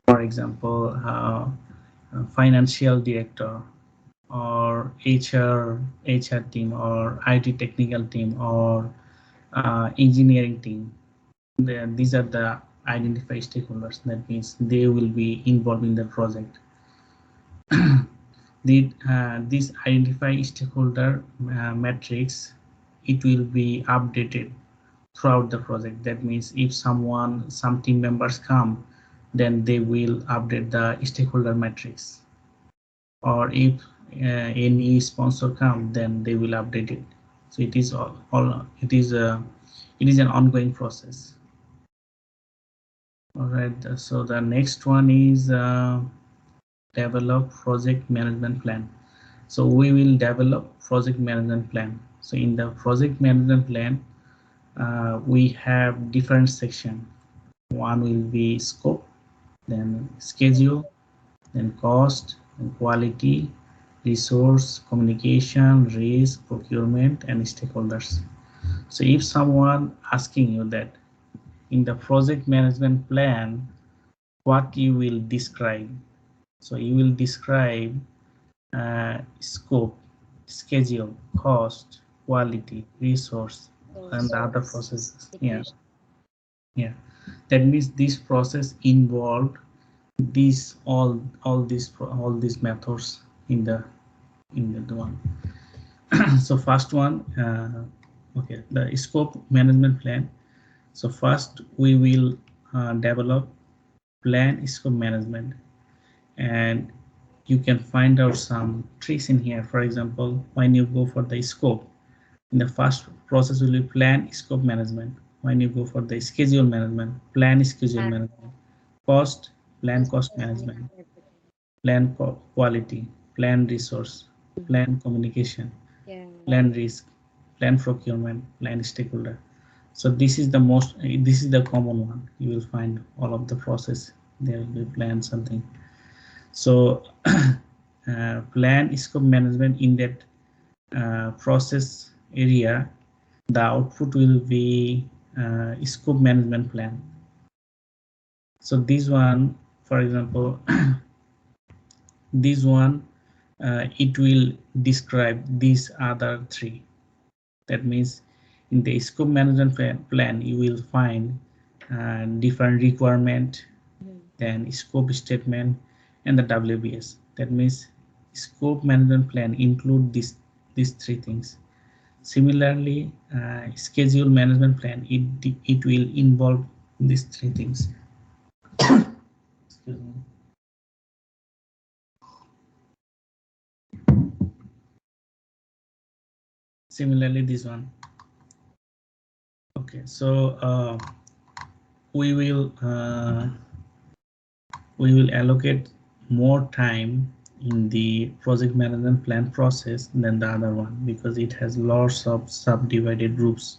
For example, financial director or HR team or IT technical team or engineering team. These are the identify stakeholders. That means they will be involved in the project. This identify stakeholder matrix, it will be updated throughout the project. That means if some team members come, then they will update the stakeholder matrix, or if any sponsor come, then they will update it. So it is all it is an ongoing process. All right, so the next one is develop project management plan. So we will develop project management plan. So in the project management plan, we have different section. One will be scope, then schedule, then cost, and quality, resource, communication, risk, procurement, and stakeholders. So if someone asking you that in the project management plan, what you will describe? So you will describe scope, schedule, cost, quality, resource, and the other processes. Yeah, yeah. That means this process involved these all these methods in the one. So first one, okay, the scope management plan. So first we will develop plan scope management, and you can find out some tricks in here. For example, when you go for the scope, in the first process will be plan scope management. When you go for the schedule management, plan schedule management, cost, plan cost management, plan quality, plan resource, plan communication, plan risk, plan procurement, plan stakeholder. So this is the common one. You will find all of the process. There will be plan something. So plan scope management, in that process area, the output will be scope management plan. So this one, for example, this one, it will describe these other three. That means in the scope management plan you will find different requirement, then scope statement, and the WBS. That means scope management plan include these three things. Similarly, schedule management plan, it will involve these three things. Excuse me. Similarly, this one. Okay, so we will allocate more time in the project management plan process than the other one because it has lots of subdivided groups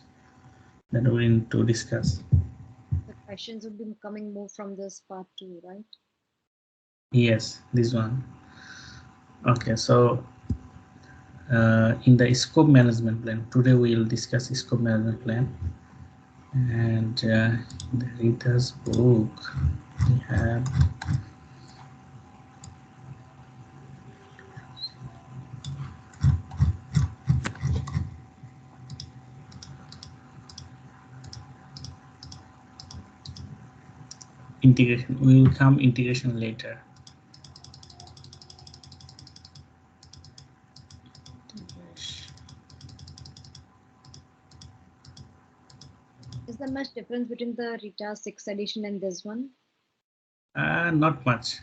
that we need to discuss. The questions would be coming more from this part too, right? Yes, this one. Okay, so in the scope management plan, today we will discuss scope management plan, and the reader's book we have integration. We will come integration later. Is there much difference between the Rita 6th edition and this one? Not much.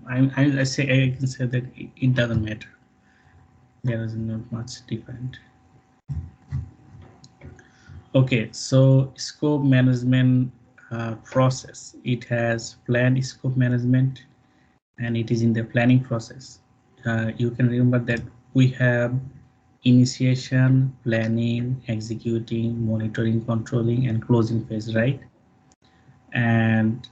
I say I can say that it doesn't matter. There is not much different. Okay, so scope management process. It has plan scope management, and it is in the planning process. You can remember that we have initiation, planning, executing, monitoring, controlling, and closing phase, right? And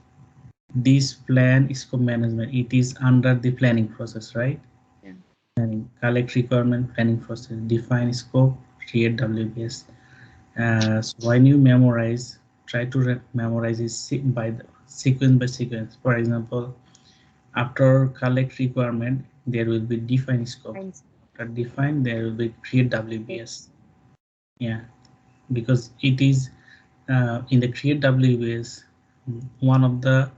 this plan scope management, it is under the planning process, right? Yeah. Planning, collect requirement, planning process, define scope, create WBS. So when you memorize, try to memorize it by the sequence by sequence. For example, after collect requirement, there will be define scope. After define, there will be create WBS. Yeah, because it is in the create WBS, one of the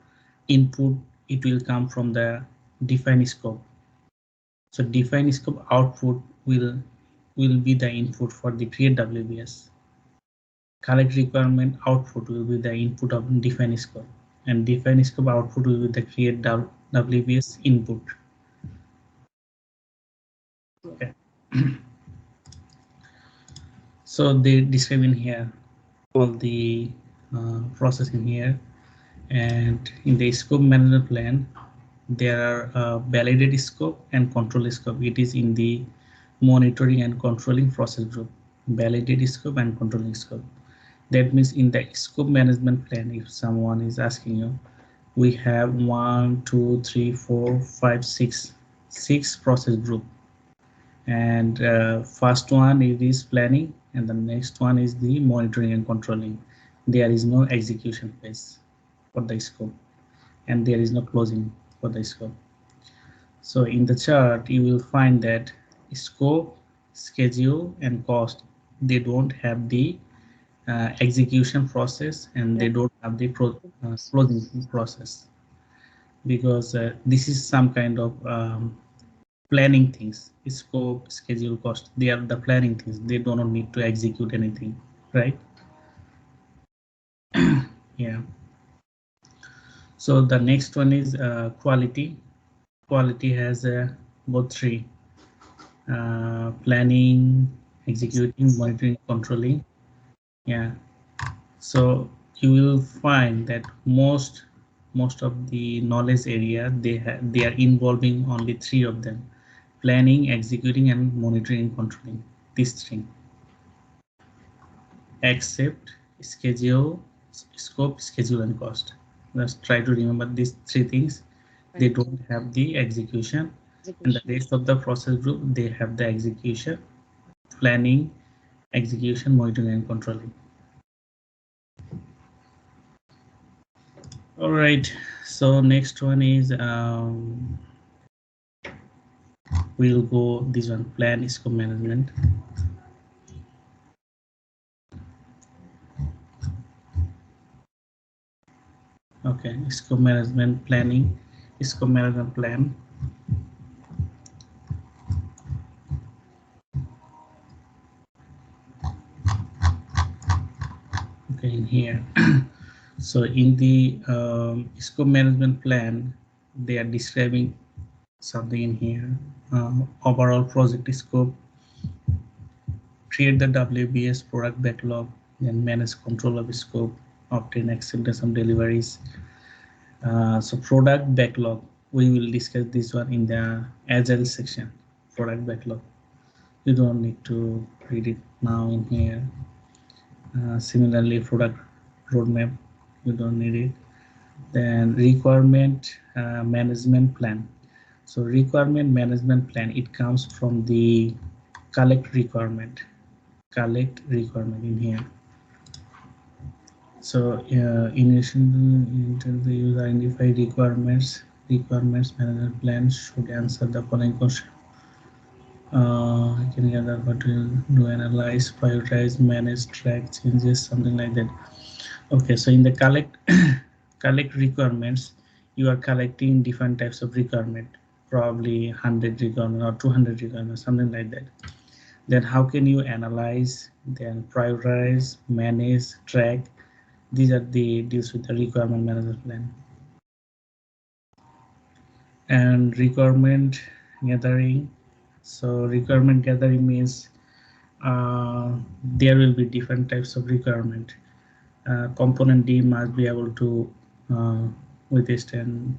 input, it will come from the define scope. So define scope output will be the input for the create WBS. Collect requirement output will be the input of define scope, and define scope output will be the create WBS input. Okay. So they describe in here all the process in here, and in the scope management plan there are validated scope and control scope. It is in the monitoring and controlling process group, validated scope and controlling scope. That means in the scope management plan, if someone is asking you, we have 1, 2, 3, 4, 5, 6, 6 process group, and first one is planning, and the next one is the monitoring and controlling. There is no execution phase for the scope, and there is no closing for the scope. So in the chart you will find that scope, schedule, and cost, they don't have the execution process, and they don't have the closing process, because this is some kind of planning things. Scope, schedule, cost, they are the planning things. They do not need to execute anything, right? Yeah. So the next one is quality. Quality has both three: planning, executing, monitoring, controlling. Yeah. So you will find that most of the knowledge area, they are involving only three of them: planning, executing, and monitoring and controlling. These three, except schedule, scope, schedule, and cost. Let's try to remember these three things. They don't have the execution, and the rest of the process group, they have the execution, planning, execution, monitoring, and controlling. All right, so next one is we'll go this one, plan scope management. Okay, scope management planning, scope management plan. Okay, in here. So in the scope management plan, they are describing something in here. Overall project scope, create the WBS product backlog, then manage control of scope, obtain acceptance of deliveries. So product backlog, we will discuss this one in the agile section. Product backlog, you don't need to read it now in here. Similarly, product roadmap, you don't need it. Then requirement management plan. So requirement management plan, it comes from the collect requirement in here. So in addition to the user identify requirements management plan should answer the following question. Can gather what will do, analyze, prioritize, manage, track changes, something like that. Okay, so in the collect collect requirements, you are collecting different types of requirement, probably 100 requirement or 200 requirement, something like that. Then how can you analyze, then prioritize, manage, track? These are the deals with the requirement management plan. And requirement gathering. So requirement gathering means there will be different types of requirement. Component D must be able to withstand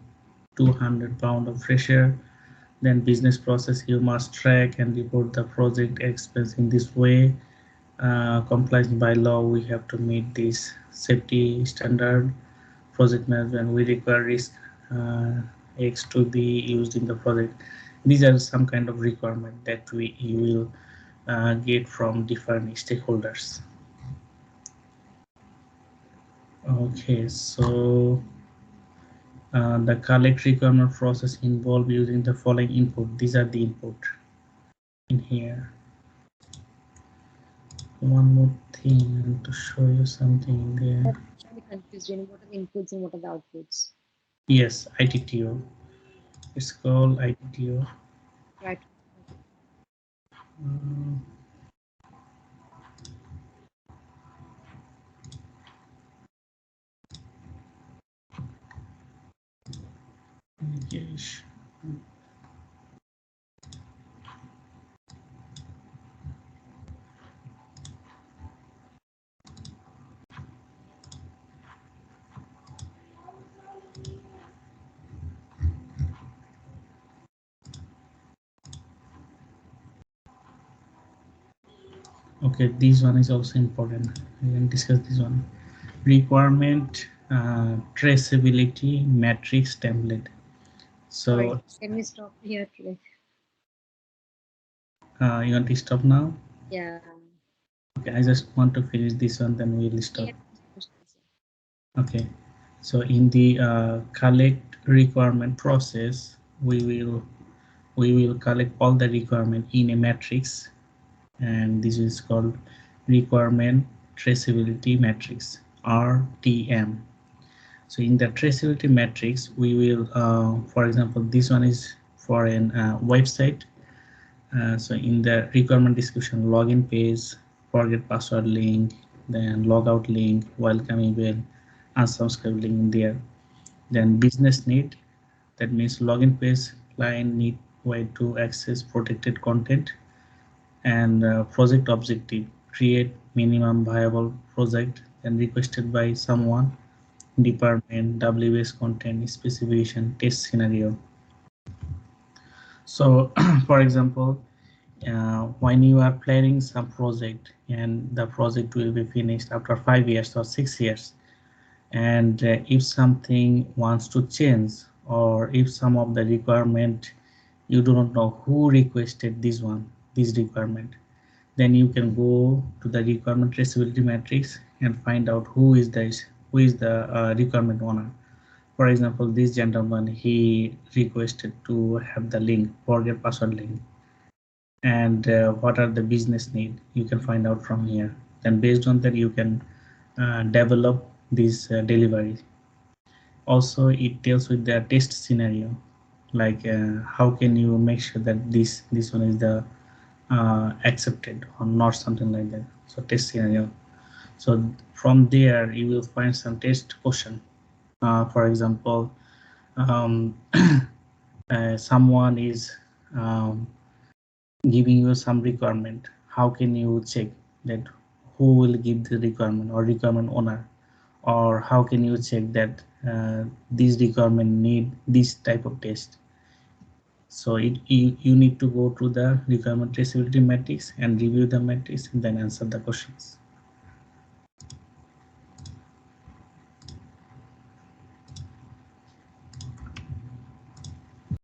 200 pound of pressure. Then business process, you must track and report the project expense in this way. Compliance by law, we have to meet this safety standard. Project management, we require risk X to be used in the project. These are some kind of requirement that you will get from different stakeholders. Okay, so the collect requirement process involve using the following input. These are the input in here. One more thing to show you something in there. I'm confused. What are the inputs and what are the outputs? Yes, ITTO. It's called ITTO. Right. Um, yes. Okay, this one is also important. We can discuss this one. Requirement traceability matrix template. Sorry, So can we stop here today? you want to stop now? Yeah. Okay, I just want to finish this one, then we'll stop. Yeah. Okay, so in the collect requirement process, we will collect all the requirement in a matrix, and this is called requirement traceability matrix, RTM. So in the traceability matrix, we will, for example, this one is for an website. So in the requirement description, login page, forget password link, then logout link, welcome email, unsubscribe link in there. Then business need, that means login page, client need way to access protected content. And project objective, create minimum viable project and requested by someone, department, WS content specification, test scenario. So for example, when you are planning some project and the project will be finished after 5 years or 6 years, and if something wants to change, or if some of the requirement you do not know who requested this requirement, then you can go to the requirement traceability matrix and find out who is the requirement owner. For example, this gentleman, he requested to have the link, forget password link, and what are the business need, you can find out from here. Then based on that, you can develop this delivery. Also, it deals with the test scenario, like how can you make sure that this one is the accepted or not, something like that. So test scenario. So from there you will find some test question. For example, um, someone is giving you some requirement. how can you check that who will give the requirement or requirement owner, or how can you check that these requirement need this type of test. So you need to go to the requirement traceability matrix and review the matrix and then answer the questions.